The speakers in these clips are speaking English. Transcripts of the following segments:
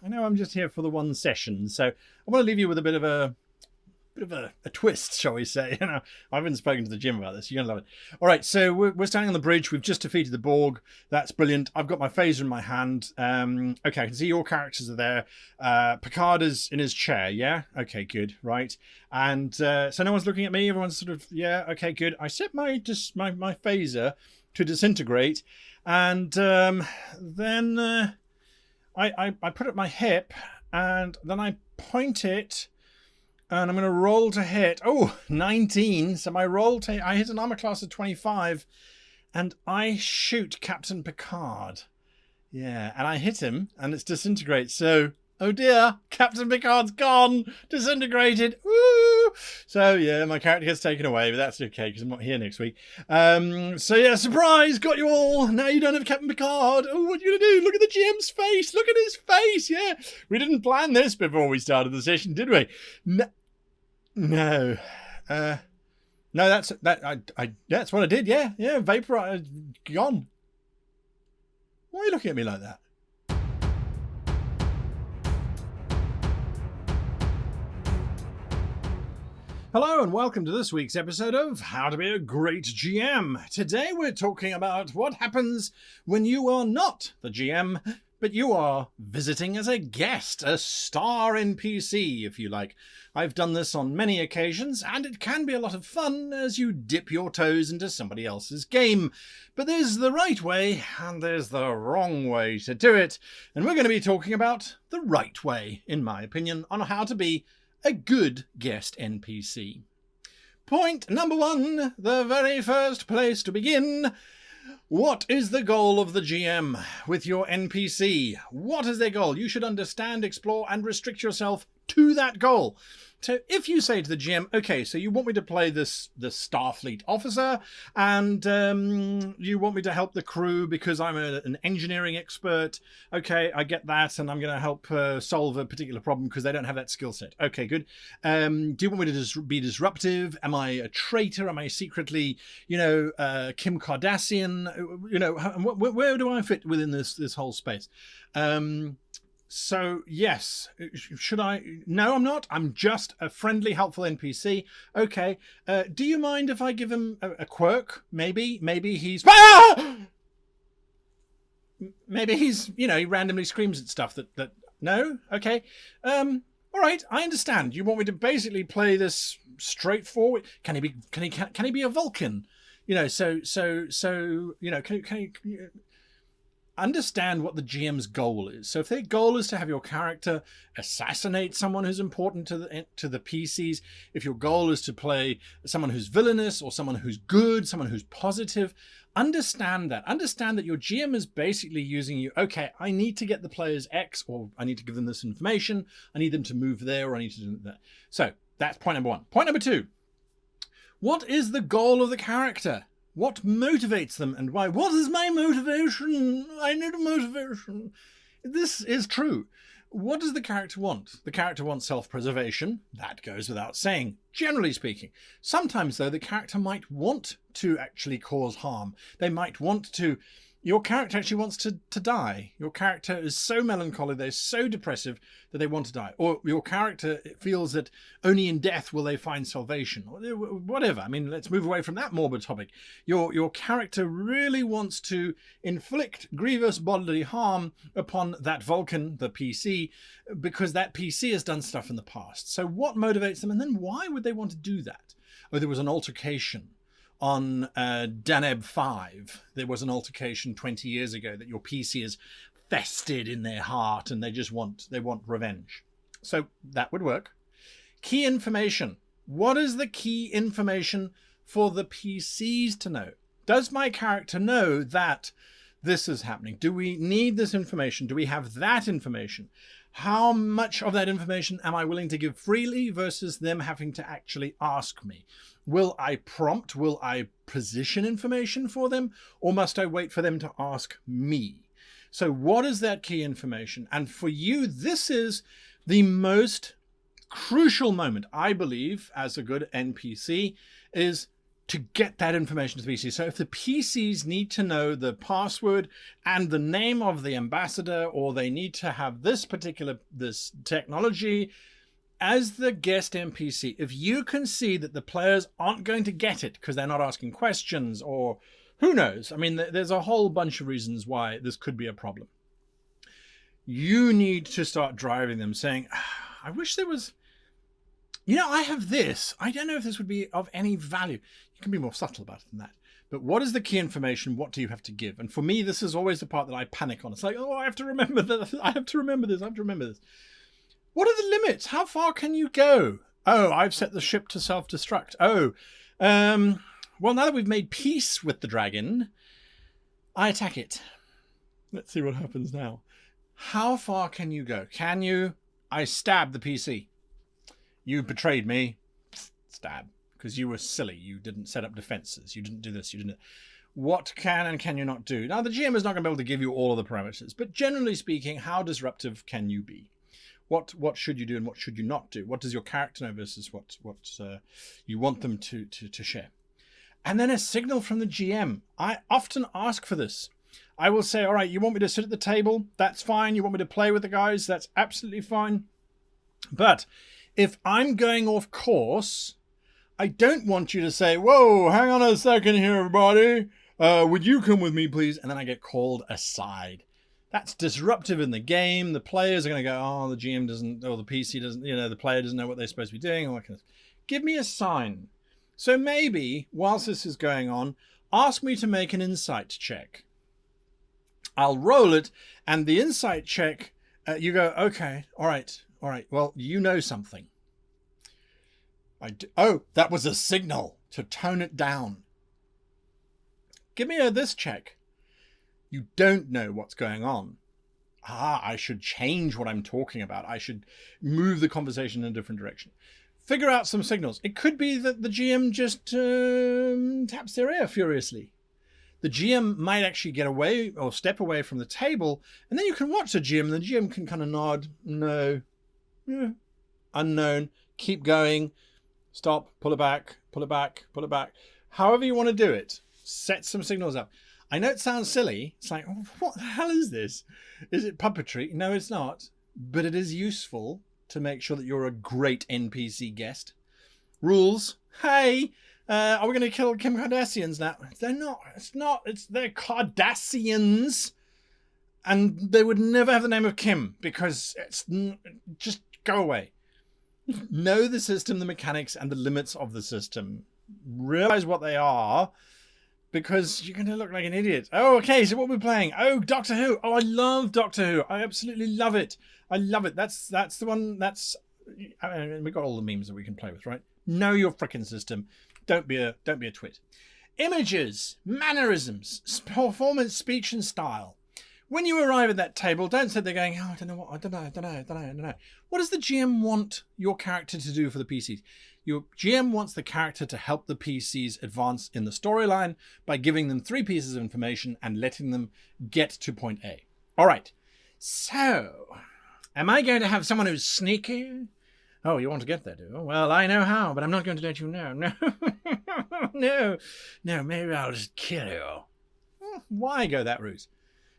I know I'm just here for the one session, so I want to leave you with a bit of a twist, shall we say. I haven't spoken to the gym about this. You're gonna love it. All right, so we're standing on the bridge. We've just defeated the Borg. That's brilliant. I've got my phaser in my hand. Okay, I can see your characters are there. Picard is in his chair. Yeah. Okay, good. Right. And so no one's looking at me. Everyone's sort of Okay, good. I set my phaser to disintegrate, and then I put it at my hip, and then I point it. And I'm going to roll to hit. Oh, 19. So my roll to... I hit an armor class of 25. And I shoot Captain Picard. Yeah, and I hit him. And it's disintegrate. So, oh dear. Captain Picard's gone. Disintegrated. Woo! So, yeah, my character gets taken away. But that's okay, because I'm not here next week. So, yeah, surprise. Got you all. Now you don't have Captain Picard. Oh, what are you going to do? Look at the GM's face. Look at his face. Yeah. We didn't plan this before we started the session, did we? No, that's what I did. Yeah, vapor gone. Why are you looking at me like that? Hello and welcome to this week's episode of How to Be a Great GM. Today we're talking about what happens when you are not the GM, but you are visiting as a guest, a star NPC, if you like. I've done this on many occasions, and it can be a lot of fun as you dip your toes into somebody else's game. But there's the right way, and there's the wrong way to do it. And we're going to be talking about the right way, in my opinion, on how to be a good guest NPC. Point number one, the very first place to begin. What is the goal of the GM with your NPC? What is their goal? You should understand, explore, and restrict yourself to that goal. So if you say to the GM, okay, so you want me to play this Starfleet officer, and you want me to help the crew because I'm an engineering expert. Okay, I get that, and I'm going to help solve a particular problem because they don't have that skill set. Okay, good. Do you want me to be disruptive? Am I a traitor? Am I secretly, Kim Kardashian? Where do I fit within this whole space? So, yes, should I? No, I'm not. I'm just a friendly, helpful NPC. Okay. Do you mind if I give him a quirk? Maybe he's... Ah! Maybe he's, he randomly screams at stuff that... No? Okay. All right, I understand. You want me to basically play this straightforward... Can he be a Vulcan? Can he... Understand what the GM's goal is. So if their goal is to have your character assassinate someone who's important to the PCs, if your goal is to play someone who's villainous or someone who's good, someone who's positive, understand that. Understand that your GM is basically using you. Okay, I need to get the players X, or I need to give them this information. I need them to move there, or I need to do that. So that's point number one. Point number two. What is the goal of the character? What motivates them and why? What is my motivation? I need a motivation. This is true. What does the character want? The character wants self-preservation. That goes without saying, generally speaking. Sometimes, though, the character might want to actually cause harm. They might want to... Your character actually wants to die. Your character is so melancholy, they're so depressive that they want to die. Or your character feels that only in death will they find salvation. Or whatever. I mean, let's move away from that morbid topic. Your character really wants to inflict grievous bodily harm upon that Vulcan, the PC, because that PC has done stuff in the past. So what motivates them? And then why would they want to do that? Oh, there was an altercation. On Daneb 5, there was an altercation 20 years ago that your PC is festered in their heart and they want revenge. So that would work. Key information. What is the key information for the PCs to know? Does my character know that this is happening? Do we need this information? Do we have that information? How much of that information am I willing to give freely versus them having to actually ask me? Will I prompt? Will I position information for them? Or must I wait for them to ask me? So what is that key information? And for you, this is the most crucial moment, I believe, as a good NPC, is to get that information to the PCs. So if the PCs need to know the password and the name of the ambassador, or they need to have this technology, as the guest NPC, if you can see that the players aren't going to get it because they're not asking questions, or who knows, I mean, there's a whole bunch of reasons why this could be a problem. You need to start driving them, saying, I wish there was, I have this. I don't know if this would be of any value. You can be more subtle about it than that. But what is the key information? What do you have to give? And for me, this is always the part that I panic on. It's like, I have to remember that. I have to remember this. I have to remember this. What are the limits? How far can you go? Oh, I've set the ship to self-destruct. Oh, well, now that we've made peace with the dragon, I attack it. Let's see what happens now. How far can you go? Can you? I stab the PC. You betrayed me. Stab. Because you were silly. You didn't set up defenses. You didn't do this. You didn't. What can and can you not do? Now, the GM is not going to be able to give you all of the parameters. But generally speaking, how disruptive can you be? What should you do and what should you not do? What does your character know versus what you want them to share? And then a signal from the GM. I often ask for this. I will say, all right, you want me to sit at the table? That's fine. You want me to play with the guys? That's absolutely fine. But if I'm going off course, I don't want you to say, whoa, hang on a second here, everybody. Would you come with me, please? And then I get called aside. That's disruptive in the game. The players are going to go, oh, the GM doesn't, or the PC doesn't, the player doesn't know what they're supposed to be doing. All that kind of stuff. Give me a sign. So maybe, whilst this is going on, ask me to make an insight check. I'll roll it, and the insight check, you go, okay, all right, well, you know something. Oh, that was a signal to tone it down. Give me this check. You don't know what's going on. I should change what I'm talking about. I should move the conversation in a different direction. Figure out some signals. It could be that the GM just taps their ear furiously. The GM might actually get away or step away from the table, and then you can watch the GM, and the GM can kind of nod, no, yeah, unknown, keep going, stop, pull it back, pull it back, pull it back. However you want to do it, set some signals up. I know it sounds silly. It's like, oh, what the hell is this? Is it puppetry? No, it's not. But it is useful to make sure that you're a great NPC guest. Rules. Hey, are we going to kill Kim Kardashians now? They're not. They're Kardashians. And they would never have the name of Kim because it's just go away. Know the system, the mechanics, and the limits of the system. Realize what they are. Because you're going to look like an idiot. Oh, okay, so what are we playing? Oh, Doctor Who. Oh, I love Doctor Who. I absolutely love it. I love it. That's the one we've got all the memes that we can play with, right? Know your frickin' system. Don't be a twit. Images, mannerisms, performance, speech, and style. When you arrive at that table, don't sit there going, oh, I don't know. What does the GM want your character to do for the PCs? Your GM wants the character to help the PCs advance in the storyline by giving them 3 pieces of information and letting them get to point A. All right. So, am I going to have someone who's sneaky? Oh, you want to get there, do you? Well, I know how, but I'm not going to let you know. No. No, maybe I'll just kill you. Why go that route?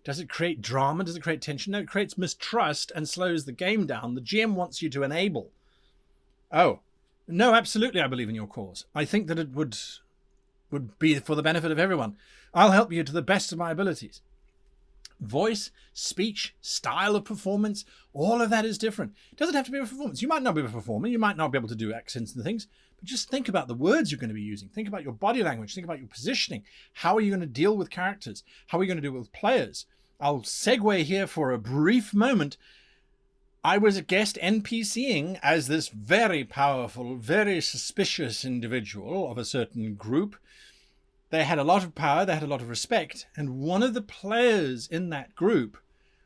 Does it create drama? Does it create tension? No, it creates mistrust and slows the game down. The GM wants you to enable. Oh, no, absolutely, I believe in your cause. I think that it would be for the benefit of everyone. I'll help you to the best of my abilities. Voice, speech, style of performance, all of that is different. It doesn't have to be a performance. You might not be a performer. You might not be able to do accents and things. But just think about the words you're going to be using. Think about your body language. Think about your positioning. How are you going to deal with characters? How are you going to deal with players? I'll segue here for a brief moment. I was a guest NPCing as this very powerful, very suspicious individual of a certain group. They had a lot of power, they had a lot of respect, and one of the players in that group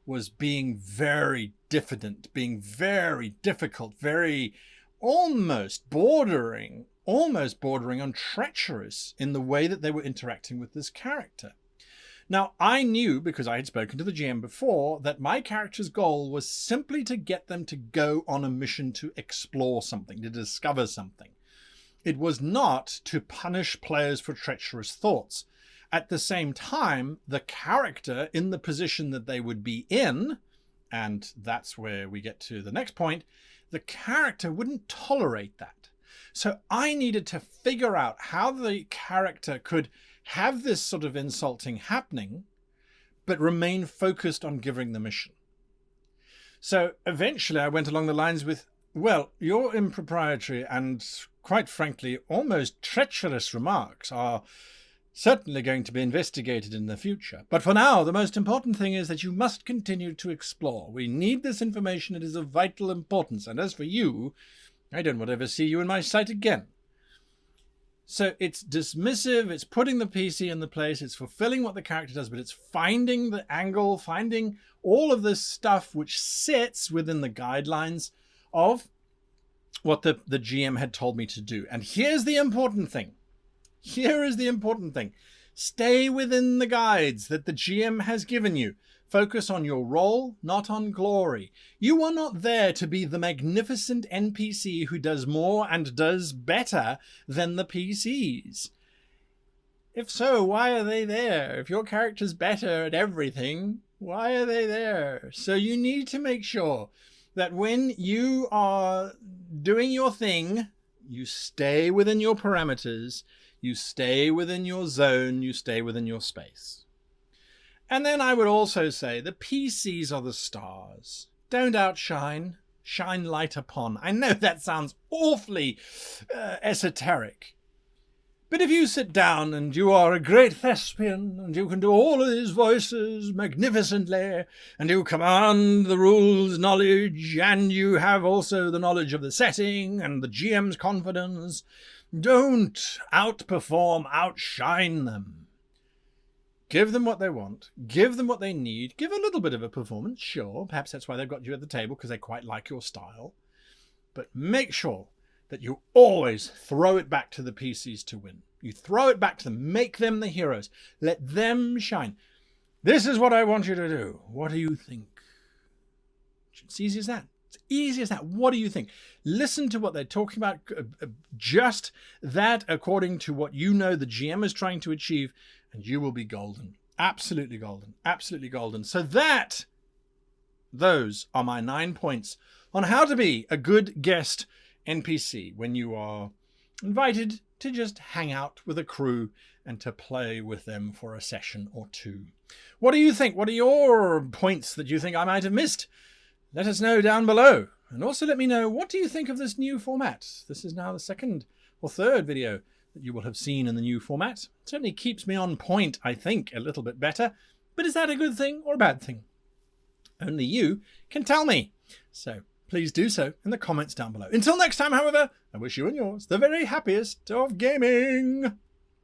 was being very diffident, being very difficult, very almost bordering on treacherous in the way that they were interacting with this character. Now, I knew, because I had spoken to the GM before, that my character's goal was simply to get them to go on a mission to explore something, to discover something. It was not to punish players for treacherous thoughts. At the same time, the character in the position that they would be in, and that's where we get to the next point, the character wouldn't tolerate that. So I needed to figure out how the character could have this sort of insulting happening, but remain focused on giving the mission. So eventually I went along the lines with, well, your impropriety and, quite frankly, almost treacherous remarks are certainly going to be investigated in the future. But for now, the most important thing is that you must continue to explore. We need this information. It is of vital importance. And as for you, I don't want to ever see you in my sight again. So it's dismissive, it's putting the PC in the place, it's fulfilling what the character does, but it's finding the angle, finding all of this stuff which sits within the guidelines of what the GM had told me to do. And here's the important thing. Here is the important thing. Stay within the guides that the GM has given you. Focus on your role, not on glory. You are not there to be the magnificent NPC who does more and does better than the PCs. If so, why are they there? If your character's better at everything, why are they there? So you need to make sure that when you are doing your thing, you stay within your parameters, you stay within your zone, you stay within your space. And then I would also say the PCs are the stars. Don't outshine, shine light upon. I know that sounds awfully esoteric. But if you sit down and you are a great thespian and you can do all of these voices magnificently and you command the rules knowledge and you have also the knowledge of the setting and the GM's confidence, don't outperform, outshine them. Give them what they want. Give them what they need. Give a little bit of a performance, sure. Perhaps that's why they've got you at the table, because they quite like your style. But make sure that you always throw it back to the PCs to win. You throw it back to them. Make them the heroes. Let them shine. This is what I want you to do. What do you think? It's easy as that. It's easy as that. What do you think? Listen to what they're talking about. Just that according to what you know the GM is trying to achieve, and you will be golden. Absolutely golden. Absolutely golden. So those are my 9 points on how to be a good guest NPC when you are invited to just hang out with a crew and to play with them for a session or two. What do you think? What are your points that you think I might have missed? Let us know down below. And also let me know, what do you think of this new format? This is now the second or third video that you will have seen in the new format. It certainly keeps me on point, I think, a little bit better. But is that a good thing or a bad thing? Only you can tell me. So please do so in the comments down below. Until next time, however, I wish you and yours the very happiest of gaming.